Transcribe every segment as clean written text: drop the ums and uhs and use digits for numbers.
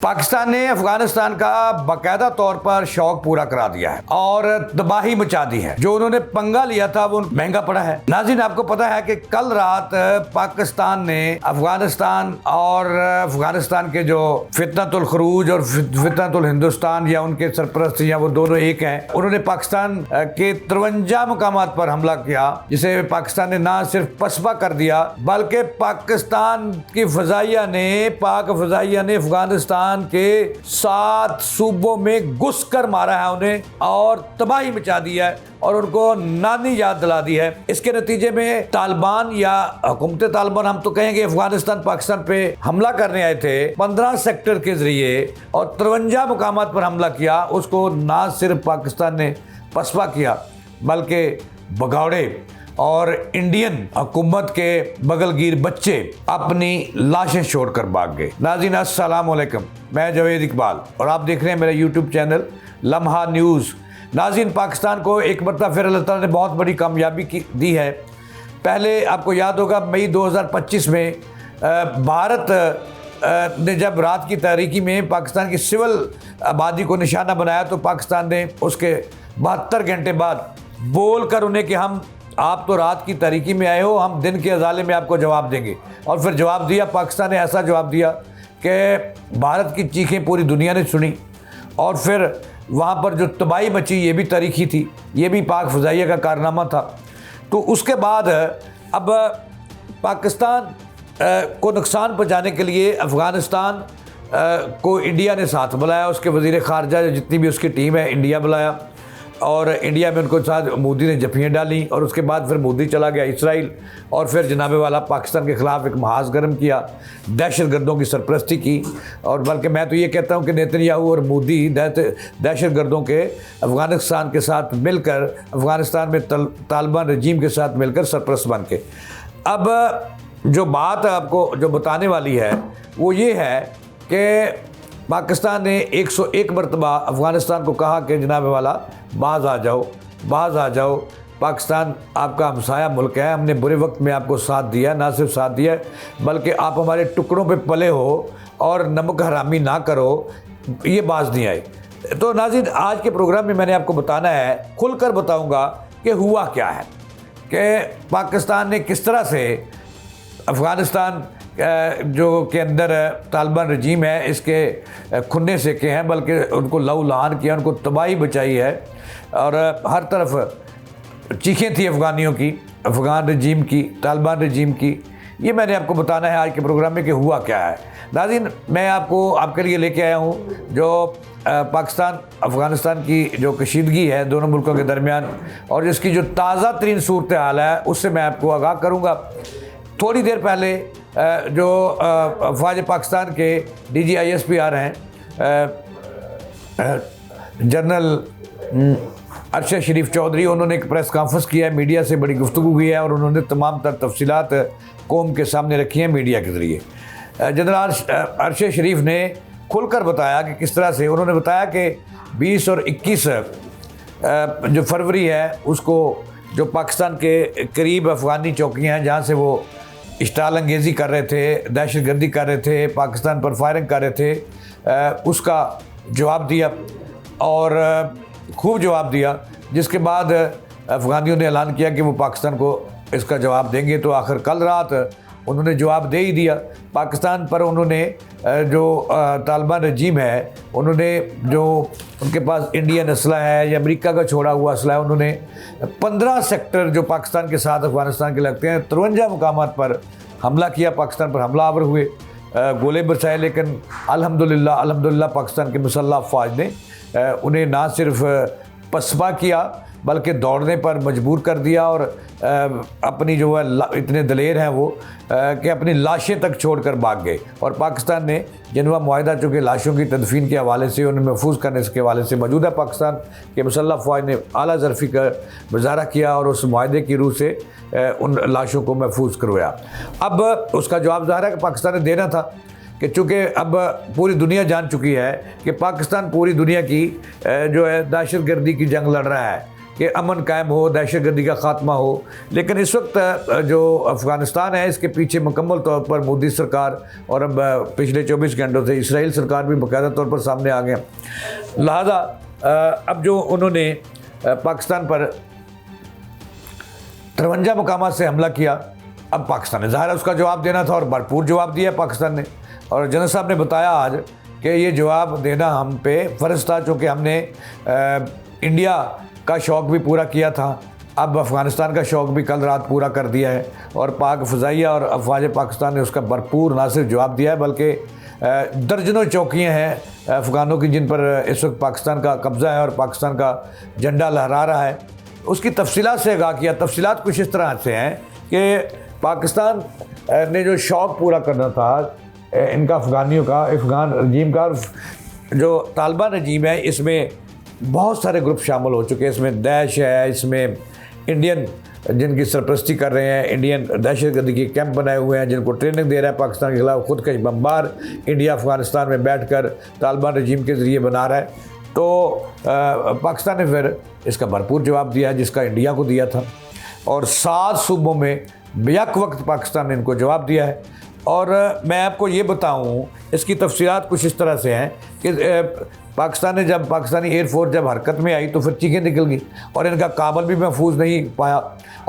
पाकिस्तान ने अफगानिस्तान का बाकायदा तौर पर शौक पूरा करा दिया है और तबाही मचा दी है। जो उन्होंने पंगा लिया था वो महंगा पड़ा है। नाज़रीन, आपको पता है कि कल रात पाकिस्तान ने अफगानिस्तान और अफगानिस्तान के जो फितनतुल खरूज और फितनतुल हिंदुस्तान या उनके सरपरस्त या वो दोनों एक हैं, उन्होंने पाकिस्तान के 53 मुकामात पर हमला किया, जिसे पाकिस्तान ने ना सिर्फ पसपा कर दिया बल्कि पाकिस्तान की फजाइया ने अफगानिस्तान के 7 सूबों में घुस कर मारा है उन्हें और तबाही मचा दी है और उनको नानी याद दिला दी है। इसके नतीजे में तालिबान या हुकूमत तालिबान, हम तो कहेंगे, अफगानिस्तान पाकिस्तान पे हमला करने आए थे 15 सेक्टर के जरिए और 53 मुकामात पर हमला किया। उसको ना सिर्फ पाकिस्तान ने पसपा किया बल्कि भगौड़े और इंडियन हुकूमत के बगलगीर बच्चे अपनी लाशें छोड़कर भाग गए। नाज़रीन, अस्सलाम वालेकुम, मैं जावेद इकबाल और आप देख रहे हैं मेरा यूट्यूब चैनल लम्हा न्यूज़। नाज़रीन, पाकिस्तान को एक मरतबा फिर अल्लाह ताला ने बहुत बड़ी कामयाबी दी है। पहले आपको याद होगा मई 2025 में भारत ने जब रात की तारीकी में पाकिस्तान की सिविल आबादी को निशाना बनाया तो पाकिस्तान ने उसके 72 घंटे बाद बोल कर उन्हें कि आप तो रात की तारीकी में आए हो, हम दिन के अजाले में आपको जवाब देंगे। और फिर जवाब दिया, पाकिस्तान ने ऐसा जवाब दिया कि भारत की चीखें पूरी दुनिया ने सुनी और फिर वहाँ पर जो तबाही मची ये भी तारीखी थी, ये भी पाक फ़ज़ाइया का कारनामा था। तो उसके बाद अब पाकिस्तान को नुकसान पहुँचाने के लिए अफ़गानिस्तान को इंडिया ने साथ बुलाया, उसके वज़ीर ख़ारजा जितनी भी उसकी टीम है इंडिया बुलाया और इंडिया में उनको साथ मोदी ने जफियाँ डाली और उसके बाद फिर मोदी चला गया इसराइल और फिर जनाबे वाला पाकिस्तान के ख़िलाफ़ एक महाज गर्म किया, दहशतगर्दों की सरपरस्ती की। और बल्कि मैं तो ये कहता हूँ कि नेतन्याहू और मोदी दहशतगर्दों के अफ़गानिस्तान के साथ मिलकर, अफ़गानिस्तान में तालिबान रजीम के साथ मिलकर सरपरस्त बन के। अब जो बात आपको जो बताने वाली है वो ये है कि पाकिस्तान ने 101 मरतबा अफ़गानिस्तान को कहा कि जनाब वाला बाज़ आ जाओ, पाकिस्तान आपका हमसाया मुल्क है, हमने बुरे वक्त में आपको साथ दिया, ना सिर्फ साथ दिया बल्कि आप हमारे टुकड़ों पे पले हो और नमक हरामी ना करो, ये बाज़ नहीं आई। तो नाज़रीन, आज के प्रोग्राम में मैंने आपको बताना है, खुलकर बताऊँगा कि हुआ क्या है, कि पाकिस्तान ने किस तरह से अफ़गानिस्तान जो के अंदर तालिबान रजीम है इसके खुन्ने से के हैं, बल्कि उनको लहू लहान किया, उनको तबाही बचाई है और हर तरफ चीखें थी अफ़गानियों की, अफ़गान रजीम की, तालिबान रजीम की। ये मैंने आपको बताना है आज के प्रोग्राम में कि हुआ क्या है। नाज़रीन, मैं आपके लिए लेके आया हूँ जो पाकिस्तान अफ़गानिस्तान की जो कशीदगी है दोनों मुल्कों के दरमियान और जिसकी जो ताज़ा तरीन सूरत हाल है उससे मैं आपको आगाह करूँगा। थोड़ी देर पहले जो फ़ौज पाकिस्तान के DGISP आ रहे हैं, जनरल अरशद शरीफ चौधरी, उन्होंने एक प्रेस कॉन्फ्रेंस किया है, मीडिया से बड़ी गुफ्तगू की है और उन्होंने तमाम तर तफसीलात कौम के सामने रखी हैं मीडिया के ज़रिए। जनरल अरशद शरीफ ने खुलकर बताया कि किस तरह से उन्होंने बताया कि 20 और 21 जो फरवरी है उसको जो पाकिस्तान के करीब अफ़गानी चौकियाँ हैं जहाँ से वो इश्ताल अंगेज़ी कर रहे थे, दहशतगर्दी कर रहे थे, पाकिस्तान पर फायरिंग कर रहे थे, उसका जवाब दिया और खूब जवाब दिया, जिसके बाद अफ़गानियों ने ऐलान किया कि वो पाकिस्तान को इसका जवाब देंगे। तो आखिर कल रात उन्होंने जवाब दे ही दिया पाकिस्तान पर। उन्होंने जो तालिबान रजीम है, उन्होंने जो उनके पास इंडियन असला है या अमेरिका का छोड़ा हुआ असला है, उन्होंने 15 सेक्टर जो पाकिस्तान के साथ अफ़गानिस्तान के लगते हैं 53 मुकामात पर हमला किया, पाकिस्तान पर हमला आवर हुए, गोले बरसाए, लेकिन अल्हम्दुलिल्लाह पाकिस्तान के मुसल्लह अफ़वाज ने उन्हें ना सिर्फ पसपा किया बल्कि दौड़ने पर मजबूर कर दिया और अपनी जो है इतने दलेर हैं वो कि अपनी लाशें तक छोड़कर भाग गए। और पाकिस्तान ने जिनवा मुआहदा चूँकि लाशों की तदफीन के हवाले से, उन्हें महफूज करने के हवाले से मौजूदा पाकिस्तान के मुसल्लह फ़ौज ने आला ज़रफ़ी का मुज़ाहरा किया और उस मुआहदे की रूह से उन लाशों को महफूज करवाया। अब उसका जवाब ज़ाहिर है कि पाकिस्तान ने देना था कि चूँकि अब पूरी दुनिया जान चुकी है कि पाकिस्तान पूरी दुनिया की जो है दहशतगर्दी की जंग लड़ रहा है कि अमन कायम हो, दहशतगर्दी का ख़ात्मा हो। लेकिन इस वक्त जो अफ़गानिस्तान है इसके पीछे मुकम्मल तौर पर मोदी सरकार और अब पिछले 24 घंटों से इसराइल सरकार भी बाकायदा तौर पर सामने आ गया। लिहाजा अब जो उन्होंने पाकिस्तान पर 53 मकामात से हमला किया, अब पाकिस्तान ने ज़ाहिर उसका जवाब देना था और भरपूर जवाब दिया पाकिस्तान ने। और जनरल साहब ने बताया आज कि ये जवाब देना हम पे फ़र्ज़ था, चूँकि हमने इंडिया का शौक़ भी पूरा किया था, अब अफ़गानिस्तान का शौक़ भी कल रात पूरा कर दिया है और पाक फ़ज़ाइया और अफवाज पाकिस्तान ने उसका भरपूर ना सिर्फ जवाब दिया है बल्कि दर्जनों चौकियाँ हैं अफ़गानों की जिन पर इस वक्त पाकिस्तान का कब्ज़ा है और पाकिस्तान का झंडा लहरा रहा है। उसकी तफसीलात से आगाह किया। तफसीलात कुछ इस तरह से हैं कि पाकिस्तान ने जो शौक़ पूरा करना था इनका अफ़गानियों का, अफ़गान रजीम का, जो तालिबान रजीम है इसमें बहुत सारे ग्रुप शामिल हो चुके हैं। इसमें दैश है, इसमें इंडियन जिनकी सरपरस्ती कर रहे हैं, इंडियन दहशतगर्दी के कैंप बनाए हुए हैं जिनको ट्रेनिंग दे रहा है पाकिस्तान के खिलाफ, खुदकश बमबार इंडिया अफ़गानिस्तान में बैठकर तालिबान रजीम के ज़रिए बना रहा है। तो पाकिस्तान ने फिर इसका भरपूर जवाब दिया जिसका इंडिया को दिया था और 7 सूबों में बेयक वक्त पाकिस्तान ने इनको जवाब दिया है। और मैं आपको ये बताऊं इसकी तफसीलात कुछ इस तरह से हैं कि पाकिस्तान ने जब पाकिस्तानी एयरफोर्स जब हरकत में आई तो फिर चीखें निकल गई और इनका काबल भी महफूज नहीं पाया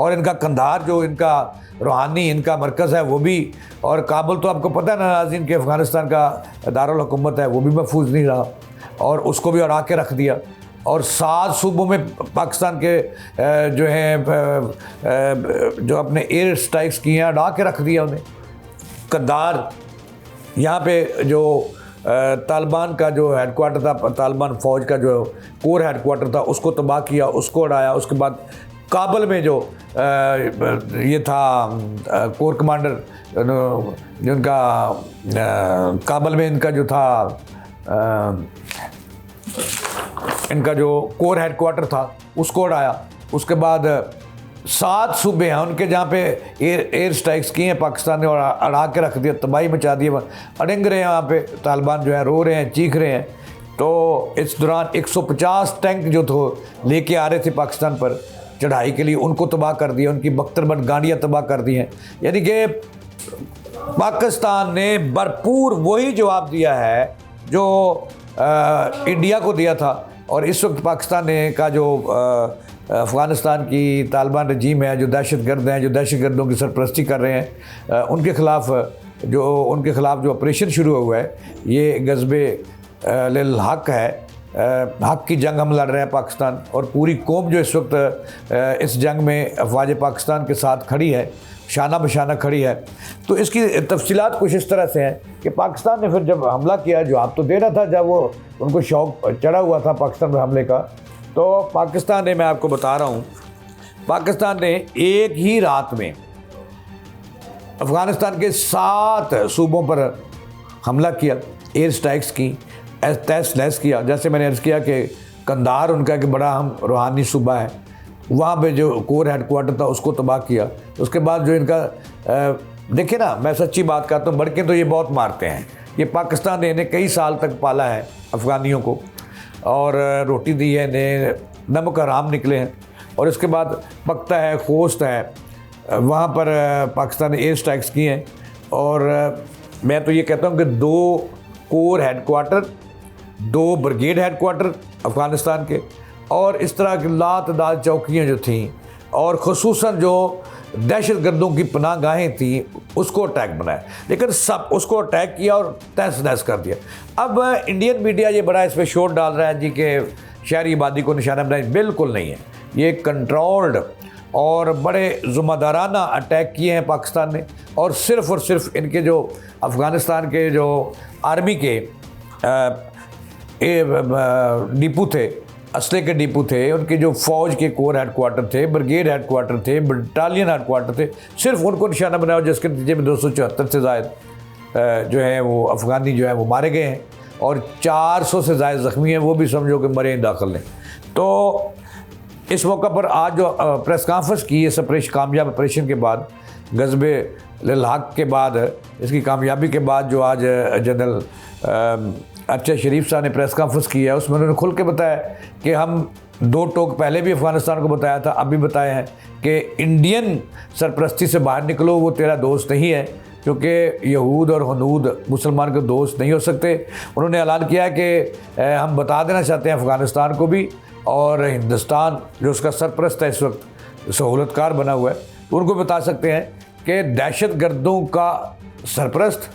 और इनका कंधार जो इनका रूहानी इनका मरकज़ है वो भी, और काबुल तो आपको पता है ना नाज़रीन कि अफ़गानिस्तान का दारुल हुकूमत है, वो भी महफूज नहीं रहा और उसको भी अड़ा के रख दिया। और 7 सूबों में पाकिस्तान के जो हैं जो अपने एयर स्ट्राइक्स किए हैं अड़ा के रख दिया उन्हें। कंधार यहाँ पे जो तालिबान का जो हेडक्वार्टर था, तालिबान फ़ौज का जो कोर हेडक्वार्टर था उसको तबाह किया, उसको उड़ाया। उसके बाद काबुल में जो ये था कोर कमांडर जिनका काबुल में इनका जो था इनका जो कोर हेडक्वार्टर था उसको उड़ाया। उसके बाद 7 सूबे हैं उनके जहाँ पे एयर स्ट्राइक्स किए हैं पाकिस्तान ने और अड़ा के रख दिया, तबाही मचा दी, अड़ंग रहे हैं वहाँ पे तालिबान जो है, रो रहे हैं, चीख रहे हैं। तो इस दौरान 150 टैंक जो थे लेके आ रहे थे पाकिस्तान पर चढ़ाई के लिए, उनको तबाह कर दिया, उनकी बख्तरबंद गाड़ियाँ तबाह कर दी हैं। यानी कि पाकिस्तान ने भरपूर वही जवाब दिया है जो इंडिया को दिया था। और इस वक्त पाकिस्तान ने का जो अफ़गानिस्तान की तालिबान रजीम है, जो दहशतगर्द हैं, जो दहशतगर्दों की सरपरस्ती कर रहे हैं, उनके ख़िलाफ़ जो ऑपरेशन शुरू हुआ है ये गज़बे लिल हक़ है, हक़ की जंग हम लड़ रहे हैं पाकिस्तान और पूरी कौम जो इस वक्त इस जंग में अफ़वाज पाकिस्तान के साथ खड़ी है, शाना बशाना खड़ी है। तो इसकी तफसीलात कुछ इस तरह से हैं कि पाकिस्तान ने फिर जब हमला किया, जवाब तो देना था जब वो उनको शौक़ चढ़ा हुआ था पाकिस्तान में हमले का, तो पाकिस्तान ने, मैं आपको बता रहा हूँ, पाकिस्तान ने एक ही रात में अफ़गानिस्तान के 7 सूबों पर हमला किया, एयर स्ट्राइक्स की, तहस नहस किया। जैसे मैंने अर्ज़ किया कि कंधार उनका एक बड़ा अहम रूहानी सूबा है, वहाँ पे जो कोर हेडक्वार्टर था उसको तबाह किया। उसके बाद जो इनका देखिए ना, मैं सच्ची बात करता हूँ, बड़के तो ये बहुत मारते हैं। ये पाकिस्तान ने इन्हें कई साल तक पाला है अफ़गानियों को और रोटी दी है, इन्हें नमक हराम निकले हैं। और इसके बाद पख्ता है, खोस्त है, वहाँ पर पाकिस्तान ने एयर स्ट्राइक्स किए हैं। और मैं तो ये कहता हूँ कि 2 core headquarter, 2 brigade headquarter Afghanistan के और इस तरह की लातदाद चौकियाँ जो थीं और ख़ुसूसन जो दहशतगर्दों की पनाह गाहें थीं उसको अटैक बनाया, लेकिन सब उसको अटैक किया और तहस नहस कर दिया। अब इंडियन मीडिया ये बड़ा इस पर शोर डाल रहा है जी कि शहरी आबादी को निशाना बनाया, बिल्कुल नहीं है। ये कंट्रोल्ड और बड़े ज़िम्मेदाराना अटैक किए हैं पाकिस्तान ने और सिर्फ इनके जो अफ़गानिस्तान के जो आर्मी के डिपो थे, असले के डिपो थे, उनके जो फ़ौज के कोर हेडक्वार्टर थे, ब्रिगेड हेडक्वार्टर थे, बटालियन हेडक्वार्टर थे, सिर्फ उनको निशाना बनाया जिसके नतीजे में 274 से ज़ायद जो है वो अफ़गानी जो है वो मारे गए हैं और 400 से ज़ायद ज़ख्मी हैं, वो भी समझो कि मरे दाखिल ने। तो इस मौका पर आज जो प्रेस कॉन्फ्रेंस की इस कामयाब ऑपरेशन के बाद, गज़बे लिल हक़ के बाद, इसकी कामयाबी के बाद जो आज जनरल अरशद शरीफ साहब ने प्रेस कॉन्फ्रेंस की है उसमें उन्होंने खुल के बताया कि हम दो टोक पहले भी अफ़गानिस्तान को बताया था, अब भी बताया है कि इंडियन सरपरस्ती से बाहर निकलो, वो तेरा दोस्त नहीं है, क्योंकि यहूद और हनूद मुसलमान के दोस्त नहीं हो सकते। उन्होंने ऐलान किया है कि हम बता देना चाहते हैं अफ़गानिस्तान को भी, और हिंदुस्तान जो उसका सरपरस्त है इस वक्त सहूलतकार बना हुआ है, तो उनको बता सकते हैं कि दहशत गर्दों का सरपरस्त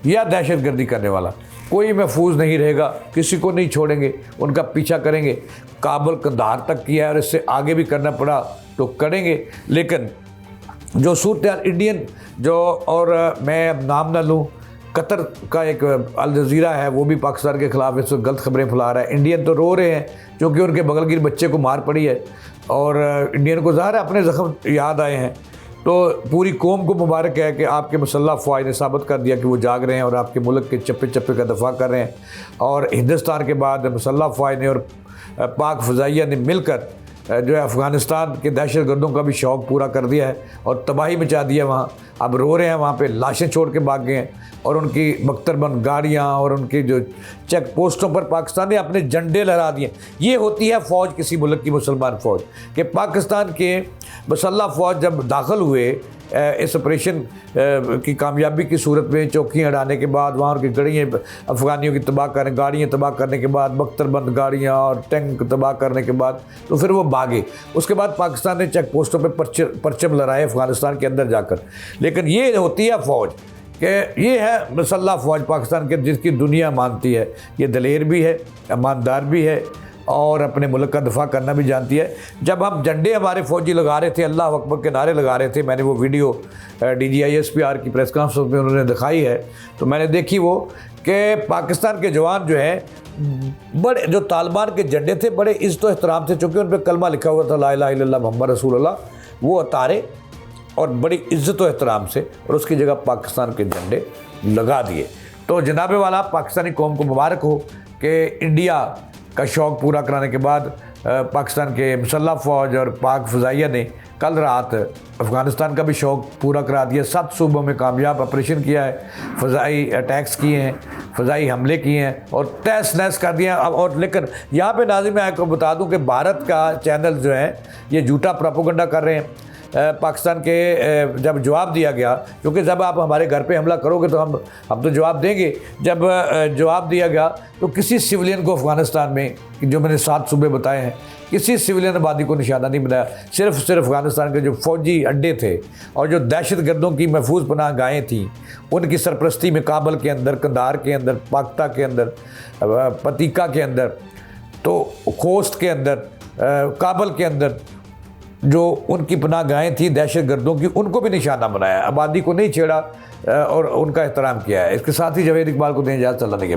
या दहशत गर्दी करने वाला कोई महफूज नहीं रहेगा, किसी को नहीं छोड़ेंगे, उनका पीछा करेंगे। काबुल कंधार तक किया है और इससे आगे भी करना पड़ा तो करेंगे। लेकिन जो सूरत इंडियन जो, और मैं अब नाम ना लूँ, कतर का एक अल जज़ीरा है, वो भी पाकिस्तान के ख़िलाफ़ इस वक्त गलत खबरें फैला रहा है। इंडियन तो रो रहे हैं क्योंकि उनके बगलगिर बच्चे को मार पड़ी है, और इंडियन को ज़ाहिर है अपने ज़ख्म याद आए हैं। तो पूरी कौम को मुबारक है कि आपके मुसल्लह फ़ौज ने साबित कर दिया कि वो जाग रहे हैं और आपके मुल्क के चप्पे चप्पे का दफ़ा कर रहे हैं। और हिंदुस्तान के बाद मुसल्लह फ़ौज ने और पाक फ़ज़ाइया ने मिलकर जो है अफ़गानिस्तान के दहशत गर्दों का भी शौक़ पूरा कर दिया है और तबाही मचा दिया वहाँ। अब रो रहे हैं, वहाँ पे लाशें छोड़ के भाग गए हैं, और उनकी बख्तरबंद गाड़ियाँ और उनकी जो चेक पोस्टों पर पाकिस्तान ने अपने झंडे लहरा दिए। ये होती है फ़ौज किसी मुल्क की, मुसलमान फ़ौज कि पाकिस्तान के मुसल्लह फ़ौज जब दाखिल हुए इस ऑपरेशन की कामयाबी की सूरत में, चौकियाँ हटाने के बाद, वहाँ की गड़ियाँ अफ़गानियों की तबाह करने, गाड़ियाँ तबाह करने के बाद, बख्तरबंद गाड़ियाँ और टैंक तबाह करने के बाद, तो फिर वो भागे। उसके बाद पाकिस्तान ने चेक पोस्टों पर परचम लहराए अफ़गानिस्तान के अंदर जाकर। लेकिन ये होती है फ़ौज कि ये है मुसल्लह फ़ौज पाकिस्तान के, जिसकी दुनिया मानती है। ये दलेर भी है, ईमानदार भी है, और अपने मुल्क का दफ़ा करना भी जानती है। जब हम झंडे हमारे फ़ौजी लगा रहे थे, अल्लाह अकबर के नारे लगा रहे थे, मैंने वो वीडियो DGISPR की प्रेस कॉन्फ्रेंस में उन्होंने दिखाई है, तो मैंने देखी वो कि पाकिस्तान के जवान जो हैं बड़े, जो तालिबान के झंडे थे, बड़े इज़्ज़त व एहतराम से, चूँकि उन पर कलमा लिखा हुआ था ला इलाहा इल्लल्लाह मुहम्मद रसूलुल्लाह, वो उतारे और बड़ी इज़्ज़त व एहतराम से, और उसकी जगह पाकिस्तान के झंडे लगा दिए। तो जनाबे वाला पाकिस्तानी कौम को मुबारक हो कि इंडिया का शौक़ पूरा कराने के बाद पाकिस्तान के मुसल्लह फ़ौज और पाक फ़ज़ाइया ने कल रात अफ़गानिस्तान का भी शौक़ पूरा करा दिया। 7 सूबों में कामयाब ऑपरेशन किया है, फ़ज़ाई अटैक्स किए हैं, फ़ज़ाई हमले किए हैं और तहस नहस कर दिया। और लेकिन यहाँ पे नाज़िम मैं आपको बता दूँ कि भारत का चैनल जो है ये झूठा प्रोपेगेंडा कर रहे हैं। पाकिस्तान के जब जवाब दिया गया, क्योंकि जब आप हमारे घर पे हमला करोगे तो हम तो जवाब देंगे। जब जवाब दिया गया तो किसी सिविलियन को अफ़गानिस्तान में, जो मैंने 7 सूबे बताए हैं, किसी सिविलियन आबादी को निशाना नहीं बनाया। सिर्फ अफ़गानिस्तान के जो फ़ौजी अड्डे थे और जो दहशत गर्दों की महफूज पनाह गाहें थीं, उनकी सरपरस्ती में काबुल के अंदर, कंधार के अंदर, पाक्ता के अंदर, पतीका के अंदर, तो खोस्त के अंदर, काबुल के अंदर जो उनकी पनाह गाहें थी दहशत गर्दों की, उनको भी निशाना बनाया, आबादी को नहीं छेड़ा और उनका एहतराम किया है। इसके साथ ही जावेद इकबाल को दें इजाज़त, चलाने के बाद।